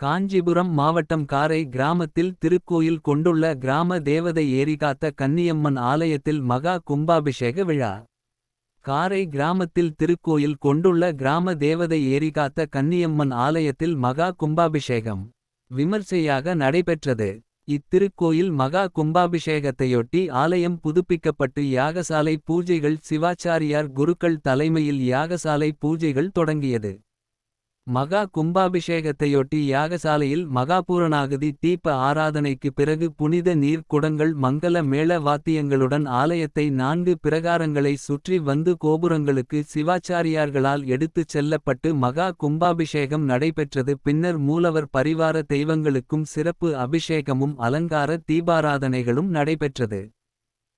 காஞ்சிபுரம் மாவட்டம் காரை கிராமத்தில் திருக்கோயில் கொண்டுள்ள கிராம தேவதை ஏரிகாத்த கன்னியம்மன் ஆலயத்தில் மகா கும்பாபிஷேக விழா. காரை கிராமத்தில் திருக்கோயில் கொண்டுள்ள கிராம தேவதை ஏரிகாத்த கன்னியம்மன் ஆலயத்தில் மகா கும்பாபிஷேகம் விமர்சையாக நடைபெற்றது. இத்திருக்கோயில் மகா கும்பாபிஷேகத்தையொட்டி ஆலயம் புதுப்பிக்கப்பட்டு யாகசாலை பூஜைகள் சிவாச்சாரியார் குருக்கள் தலைமையில் யாகசாலை பூஜைகள் தொடங்கியது. மகா கும்பாபிஷேகத்தையொட்டி யாகசாலையில் மகாபூரணாகுதி தீப ஆராதனைக்கு பிறகு புனித நீர் குடங்கள் மங்கள மேள வாத்தியங்களுடன் ஆலயத்தை 4 பிரகாரங்களை சுற்றி வந்து கோபுரங்களுக்கு சிவாச்சாரியார்களால் எடுத்துச் செல்லப்பட்டு மகா கும்பாபிஷேகம் நடைபெற்றது. பின்னர் மூலவர் பரிவார தெய்வங்களுக்கும் சிறப்பு அபிஷேகமும் அலங்கார தீபாராதனைகளும் நடைபெற்றது.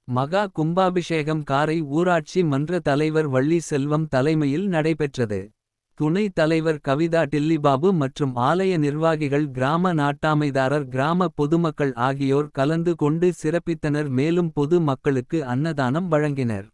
மகா கும்பாபிஷேகம் காரை ஊராட்சி மன்ற தலைவர் வள்ளி செல்வம் தலைமையில் நடைபெற்றது. துணை தலைவர் கவிதா டில்லிபாபு மற்றும் ஆலய நிர்வாகிகள் கிராம நாட்டாமைதாரர் கிராம பொதுமக்கள் ஆகியோர் கலந்து கொண்டு சிறப்பித்தனர். மேலும் பொது மக்களுக்கு அன்னதானம் வழங்கினர்.